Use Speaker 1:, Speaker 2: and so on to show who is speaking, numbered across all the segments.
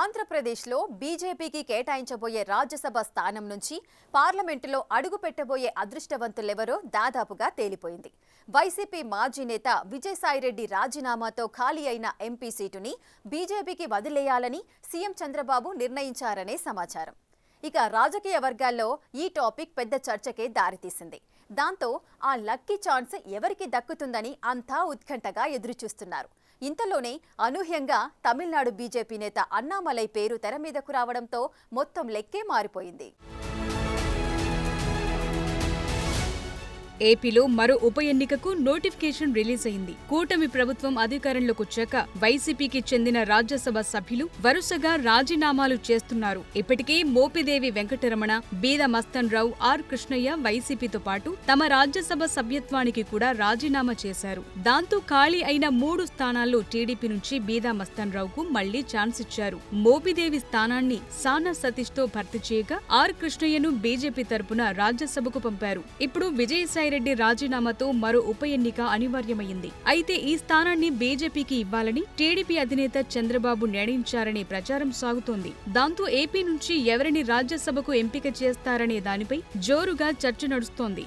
Speaker 1: ఆంధ్రప్రదేశ్లో బీజేపీకి కేటాయించబోయే రాజ్యసభ స్థానం నుంచి పార్లమెంటులో అడుగుపెట్టబోయే అదృష్టవంతులెవరో దాదాపుగా తేలిపోయింది. వైసీపీ మాజీ నేత విజయసాయిరెడ్డి రాజీనామాతో ఖాళీ అయిన ఎంపీ సీటుని బీజేపీకి వదిలేయాలని సీఎం చంద్రబాబు నిర్ణయించారనే సమాచారం. ఇక రాజకీయ వర్గాల్లో ఈ టాపిక్ పెద్ద చర్చకే దారితీసింది. దాంతో ఆ లక్కీ ఛాన్స్ ఎవరికి దక్కుతుందని అంతా ఉత్కంఠగా ఎదురుచూస్తున్నారు. ఇంతలోనే అనూహ్యంగా తమిళనాడు బీజేపీ నేత అన్నామలై పేరు తెర మీదకు రావడంతో మొత్తం లెక్కే మారిపోయింది.
Speaker 2: ఏపీలో మరో ఉప ఎన్నికకు నోటిఫికేషన్ రిలీజ్ అయింది. కూటమి ప్రభుత్వం అధికారంలోకి వచ్చాక వైసీపీకి చెందిన రాజ్యసభ సభ్యులు వరుసగా రాజీనామాలు చేస్తున్నారు. ఇప్పటికే మోపిదేవి వెంకటరమణ, బీద మస్తన్ రావు, ఆర్ కృష్ణయ్య వైసీపీతో పాటు తమ రాజ్యసభ సభ్యత్వానికి కూడా రాజీనామా చేశారు. దాంతో ఖాళీ అయిన 3 స్థానాల్లో టీడీపీ నుంచి బీదా మస్తన్ రావుకు మళ్లీ ఛాన్స్ ఇచ్చారు. మోపిదేవి స్థానాన్ని సానా సతీష్ తో భర్తీ చేయగా ఆర్ కృష్ణయ్యను బీజేపీ తరపున రాజ్యసభకు పంపారు. ఇప్పుడు విజయసాయిరెడ్డి రాజీనామాతో మరో ఉప ఎన్నిక అనివార్యమైంది. అయితే ఈ స్థానాన్ని బీజేపీకి ఇవ్వాలని టీడీపీ అధినేత చంద్రబాబు నిర్ణయించారనే ప్రచారం సాగుతోంది. దాంతో ఏపీ నుంచి ఎవరిని రాజ్యసభకు ఎంపిక చేస్తారనే దానిపై జోరుగా చర్చ నడుస్తోంది.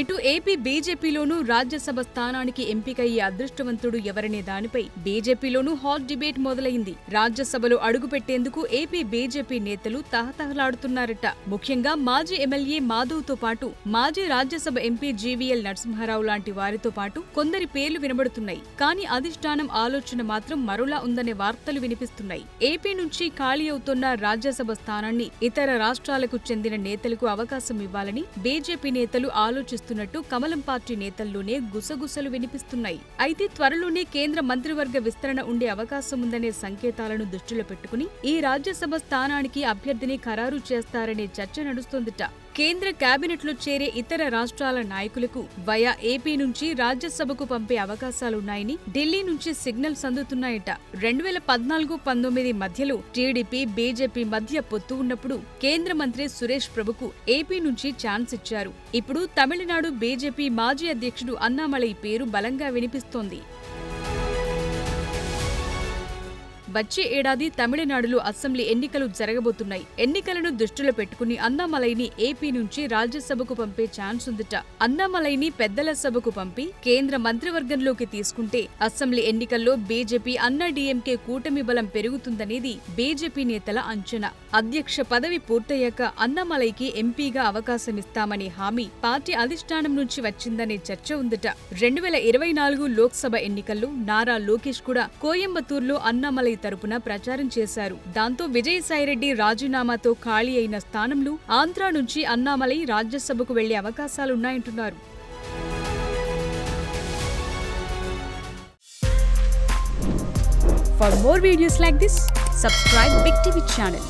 Speaker 2: ఇటు ఏపీ బీజేపీలోనూ రాజ్యసభ స్థానానికి ఎంపికయ్యే అదృష్టవంతుడు ఎవరనే దానిపై బీజేపీలోనూ హాట్ డిబేట్ మొదలైంది. రాజ్యసభలో అడుగుపెట్టేందుకు ఏపీ బీజేపీ నేతలు తహతహలాడుతున్నారట. ముఖ్యంగా మాజీ ఎమ్మెల్యే మాధవ్తో పాటు మాజీ రాజ్యసభ ఎంపీ జీవీఎల్ నరసింహారావు లాంటి వారితో పాటు కొందరి పేర్లు వినబడుతున్నాయి. కానీ అధిష్టానం ఆలోచన మాత్రం మరోలా ఉందనే వార్తలు వినిపిస్తున్నాయి. ఏపీ నుంచి ఖాళీ అవుతున్న రాజ్యసభ స్థానాన్ని ఇతర రాష్ట్రాలకు చెందిన నేతలకు అవకాశం ఇవ్వాలని బీజేపీ నేతలు ఆలోచిస్తున్నారు. కమలం పార్టీ నేతల్లోనే గుసగుసలు వినిపిస్తున్నాయి. అయితే త్వరలోనే కేంద్ర మంత్రివర్గ విస్తరణ ఉండే అవకాశం ఉందనే సంకేతాలను దృష్టిలో పెట్టుకుని ఈ రాజ్యసభ స్థానానికి అభ్యర్థిని ఖరారు చేస్తారనే చర్చ నడుస్తోందట. కేంద్ర కేబినెట్లో చేరే ఇతర రాష్ట్రాల నాయకులకు వయా ఏపీ నుంచి రాజ్యసభకు పంపే అవకాశాలున్నాయని ఢిల్లీ నుంచి సిగ్నల్స్ అందుతున్నాయట. 2014-19 మధ్యలో టీడీపీ బీజేపీ మధ్య పొత్తు ఉన్నప్పుడు కేంద్ర మంత్రి సురేష్ ప్రభుకు ఏపీ నుంచి ఛాన్స్ ఇచ్చారు. ఇప్పుడు తమిళనాడు బీజేపీ మాజీ అధ్యక్షుడు అన్నామలై పేరు బలంగా వినిపిస్తోంది. వచ్చే ఏడాది తమిళనాడులో అసెంబ్లీ ఎన్నికలు జరగబోతున్నాయి. ఎన్నికలను దృష్టిలో పెట్టుకుని అన్నామలైని ఏపీ నుంచి రాజ్యసభకు పంపే ఛాన్స్ ఉందట. అన్నామలైని పెద్దల సభకు పంపి కేంద్ర మంత్రివర్గంలోకి తీసుకుంటే అసెంబ్లీ ఎన్నికల్లో బీజేపీ అన్నాడీఎంకే కూటమి బలం పెరుగుతుందనేది బీజేపీ నేతల అంచనా. అధ్యక్ష పదవి పూర్తయ్యాక అన్నామలైకి ఎంపీగా అవకాశమిస్తామనే హామీ పార్టీ అధిష్టానం నుంచి వచ్చిందనే చర్చ ఉందట. 2024 లోక్సభ ఎన్నికల్లో నారా లోకేష్ కూడా కోయంబత్తూర్లో అన్నామలై తరపున ప్రచారం చేశారు. దాంతో విజయసాయిరెడ్డి రాజీనామాతో ఖాళీ అయిన స్థానంలో ఆంధ్రా నుంచి అన్నామలై రాజ్యసభకు వెళ్లే అవకాశాలున్నాయంటున్నారు. For more videos like this, subscribe Big TV channel.